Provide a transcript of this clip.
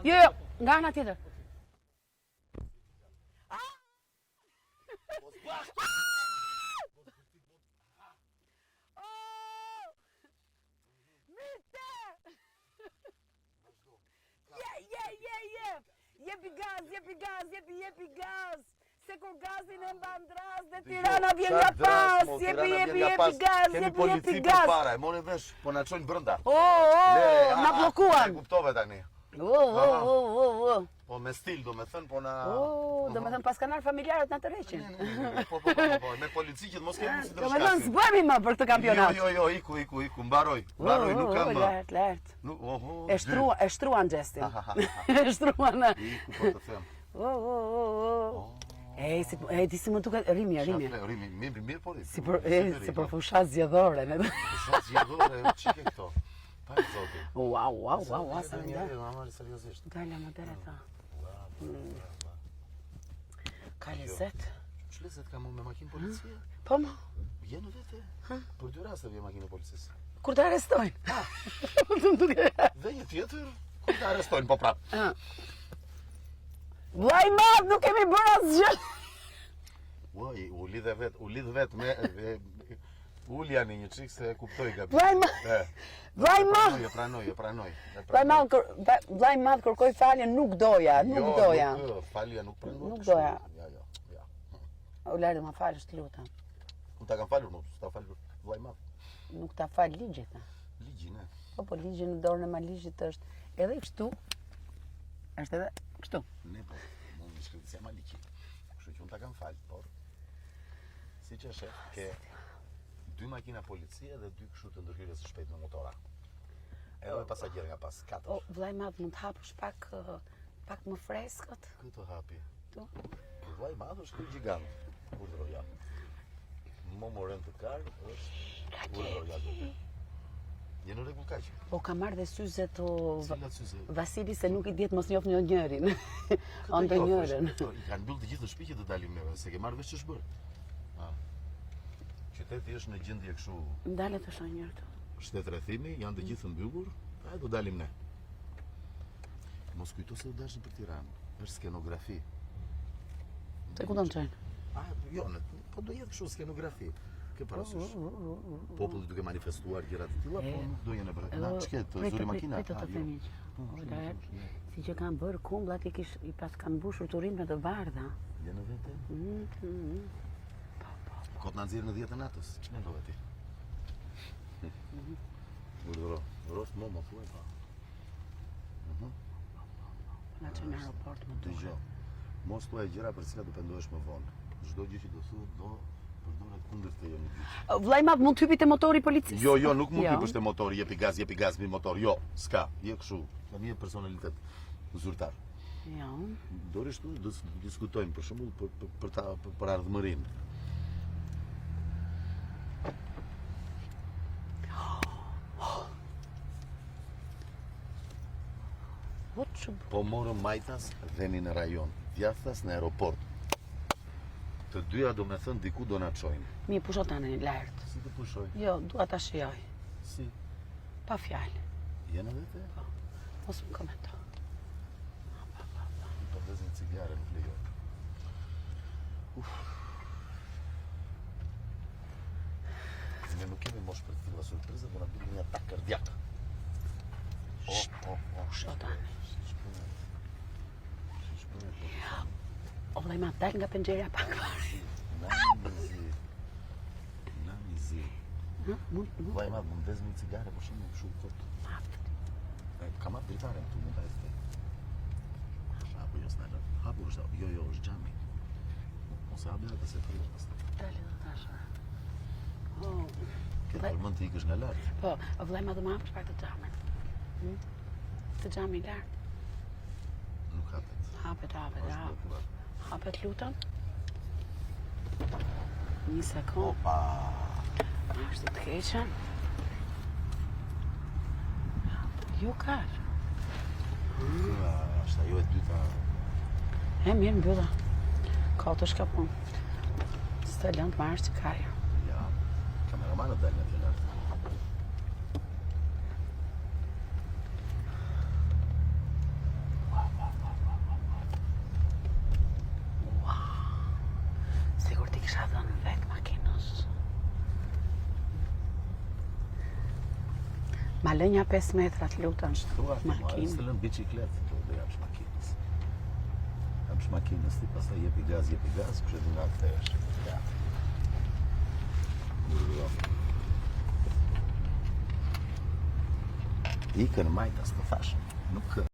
Jo, nga ana tjetër. Jepi gaz. Se kur gazin e mban dras dhe Tirana vjen nga pas. Jepi gaz. Kemi polici për para, e moni vesh, po na çojnë brenda. Na bllokuan. Kuptove tani. Po me stil do me thënë, po na... do me thënë pas kanar familjarët na të reqin. Po, me polici që të mos kemi si të do me thënë zbëmi më për këtë kampionat. Jo, iku, mbaroj, nuk kam... Lart. E shtruan gestin. E shtruan... Iku, po të them. Di si më duket, rimi. Mirë po si për fushat zgjedhore. Fushat zgjedhore, çike këto. Pa e zoti. Wow, sa më ndaj. Normalisht seriozisht. Dala më dere tha. Ka lezet. Që lezet ka mu me makinë policie? Po më. Vjenë vete? Për 2 raste vje makinë policisë. Kur të arrestojnë? Dhe një tjetër, kur të arrestojnë, po prapë. Vllai madh, nuk kemi bërë asgjë. Uaj, u lidh vet me Uljani një çik se e kuptoi gabim. Vllai madh. E pranoj. Vllai madh kërkoi falje, nuk doja. Falja nuk pranoj. Nuk doja. Ja. U lërë më falësh, të lutem. Unë ta kam falur, nuk ta falur vllai madh. Nuk ta fal ligjit. Ligjin, e. Po ligji në dorën e Maligjit është edhe kështu. Është edhe kështu. Ne po, mund të shkruaj se Maliki. Kështu që unë ta kam fal, por siç e shef, ke 2 makina policie dhe 2 kështu të ndërhyrjes së shpejtë me motora. Edhe pasagjerë nga pas, 4. Vllai madh, mund të hapësh pak më freskët? Këto hapi. Tu? Vllai madh është një gjigant. Urdhroja. Momorën të karë është urdhroja. Je në rregull kaq. Po ka marrë dhe syzet Cilat syze? Vasili se nuk i diet mos njoh njërin. Ande njërin. I kanë mbyll të gjithë në shtëpi që të dalim neve, se ke marrë vesh ç'është bërë. Qyteti është në gjendje kështu. Ndalet të shoh njëri këtu. Shtet rrethimi, janë të gjithë mbyllur, do dalim ne. Mos kujto se do dashim për Tiranë. Është skenografi. Te ku do të çojnë? Jo, po do jetë kështu skenografi. Ke parasysh. Populli duke manifestuar gjëra të tilla, po nuk do jenë bërë. Na çket zuri makina. Të themi. Si që kanë bërë kumbullat i pas kanë mbushur turin me të bardha. Je në vete? Kot në nxirë në 10 e natës, që me dove ti? Urdhëro, rost më thuaj pa. Na që në aeroport më duke. Dëgjo, mos thuaj gjëra për cilat do pendohesh më vonë. Çdo gjë që do thuhet do përdoret kundër teje në gjyq. Vllai madh, mund të hypi te motori i policisë? Jo, nuk mund të hypësh te motori, jepi gaz me motor. Jo, s'ka, je kështu. Tani je personalitet zyrtar. Jo. Dorisht do diskutojmë për shembull për ardhmërinë. Po morëm majtas dheni në rajon, djathtas në aeroport. Të dyja do me thënë diku do na çojnë. Mi pusho tani lart. Si të pushoj? Jo, dua ta shijoj. Si? Pa fjalë. Jene vete? Po. Mos më komento. Po vëzën cigare nuk lejo. Ne nuk kemi mosh për të tilla surpriza, do na bëjmë një atak kardiak. Pusho tani. O vllai madh, dal nga penxheria pak fare. Na mizi. Vllai madh, mund të vëzë një cigare, por shumë shumë kot. Kam atë dritare këtu, mund ta ecë. Apo jo s'na lë. Apo është, jo, është xhami. Ose habi atë se fillon pastaj. Dale do tash. Ke palmën të ikësh nga lart. Po, vllai madh më hapësh pak të xhamin. Të xhami lart. Nuk hapet. Hapet. Hapet lutem. Një sekund. Opa. Ashtu të keqen. Jo kar. Është ajo e dyta. Mirë mbylla. Ka të shkapun. S'të lënë të marrësh që kaja. Ja, kameramanët dalën aty lart. Ma lënja 5 metra të lutem Thua, ma, makinë. se lën bicikletë, to do japsh makinës. Japsh makinës ti, pastaj jepi gaz, kështë du nga kthehesh. Ja. Ikën majtas të thash, nuk